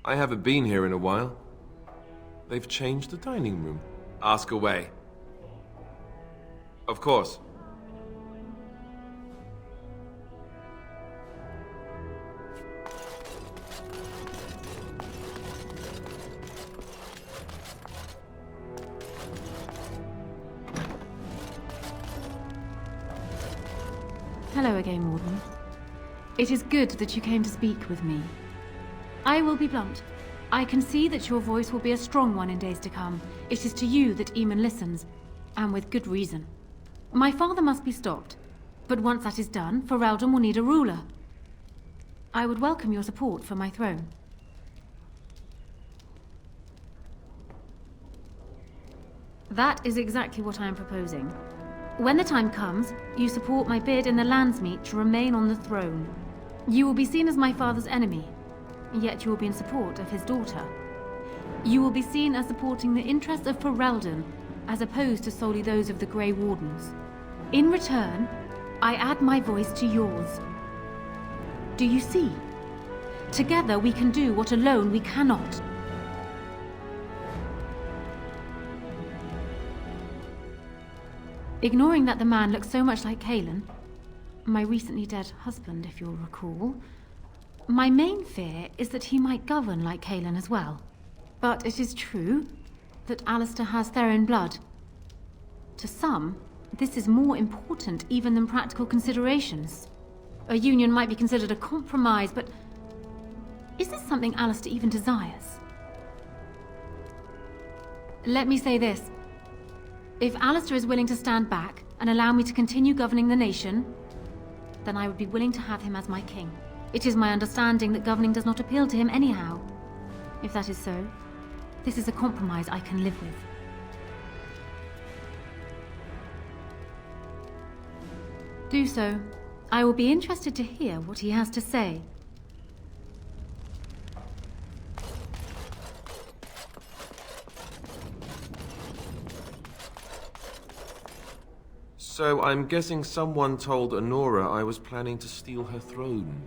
I haven't been here in a while. They've changed the dining room. Ask away. Of course. Hello again, Warden. It is good that you came to speak with me. I will be blunt. I can see that your voice will be a strong one in days to come. It is to you that Eamon listens, and with good reason. My father must be stopped, but once that is done, Ferelden will need a ruler. I would welcome your support for my throne. That is exactly what I am proposing. When the time comes, you support my bid in the Landsmeet to remain on the throne. You will be seen as my father's enemy, yet you will be in support of his daughter. You will be seen as supporting the interests of Ferelden, as opposed to solely those of the Grey Wardens. In return, I add my voice to yours. Do you see? Together we can do what alone we cannot. Ignoring that the man looks so much like Cailan, my recently dead husband, if you'll recall, my main fear is that he might govern like Cailan as well. But it is true that Alistair has Theron blood. To some, this is more important even than practical considerations. A union might be considered a compromise, but is this something Alistair even desires? Let me say this. If Alistair is willing to stand back and allow me to continue governing the nation, then I would be willing to have him as my king. It is my understanding that governing does not appeal to him anyhow. If that is so, this is a compromise I can live with. Do so. I will be interested to hear what he has to say. So I'm guessing someone told Honora I was planning to steal her throne.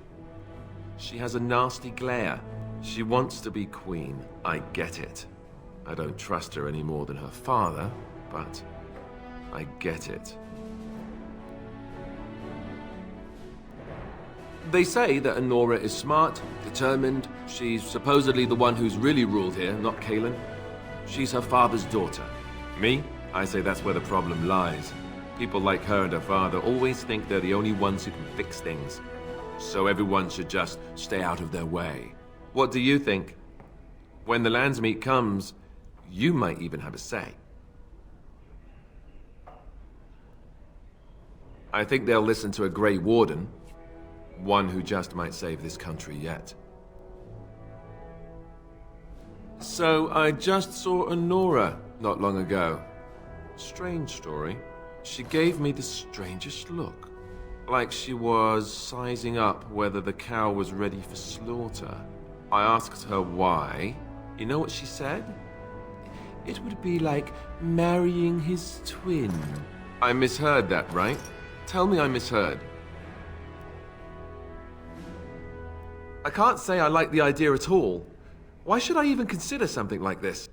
She has a nasty glare. She wants to be queen. I get it. I don't trust her any more than her father, but I get it. They say that Honora is smart, determined. She's supposedly the one who's really ruled here, not Cailan. She's her father's daughter. Me? I say that's where the problem lies. People like her and her father always think they're the only ones who can fix things. So everyone should just stay out of their way. What do you think? When the Landsmeet comes, you might even have a say. I think they'll listen to a Grey Warden. One who just might save this country yet. So I just saw Honora not long ago. Strange story. She gave me the strangest look. Like she was sizing up whether the cow was ready for slaughter. I asked her why. You know what she said? It would be like marrying his twin. I misheard that, right? Tell me I misheard. I can't say I like the idea at all. Why should I even consider something like this?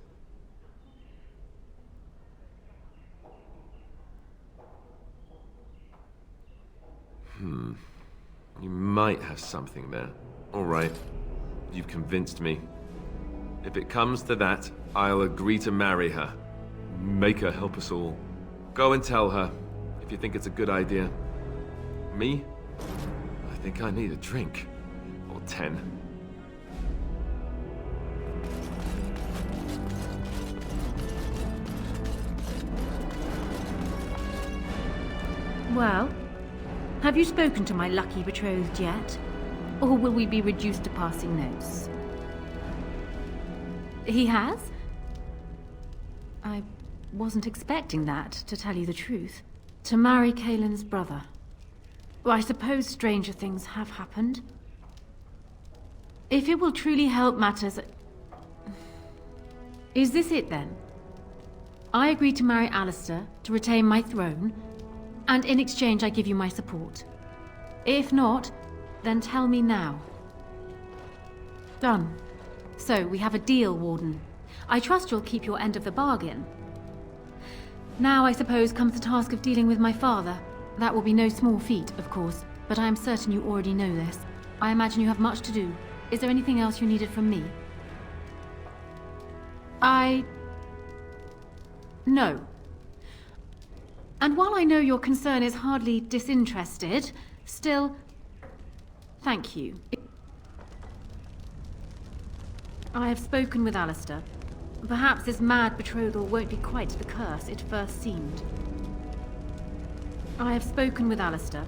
You might have something there. All right. You've convinced me. If it comes to that, I'll agree to marry her. Make her help us all. Go and tell her, if you think it's a good idea. Me? I think I need a drink. Or 10. Well, have you spoken to my lucky betrothed yet? Or will we be reduced to passing notes? He has? I wasn't expecting that, to tell you the truth. To marry Cailan's brother. Well, I suppose stranger things have happened. If it will truly help matters... Is this it then? I agree to marry Alistair to retain my throne, and in exchange I give you my support. If not, then tell me now. Done. So, we have a deal, Warden. I trust you'll keep your end of the bargain. Now, I suppose, comes the task of dealing with my father. That will be no small feat, of course, but I am certain you already know this. I imagine you have much to do. Is there anything else you needed from me? No. And while I know your concern is hardly disinterested, still, thank you. I have spoken with Alistair. Perhaps this mad betrothal won't be quite the curse it first seemed. I have spoken with Alistair.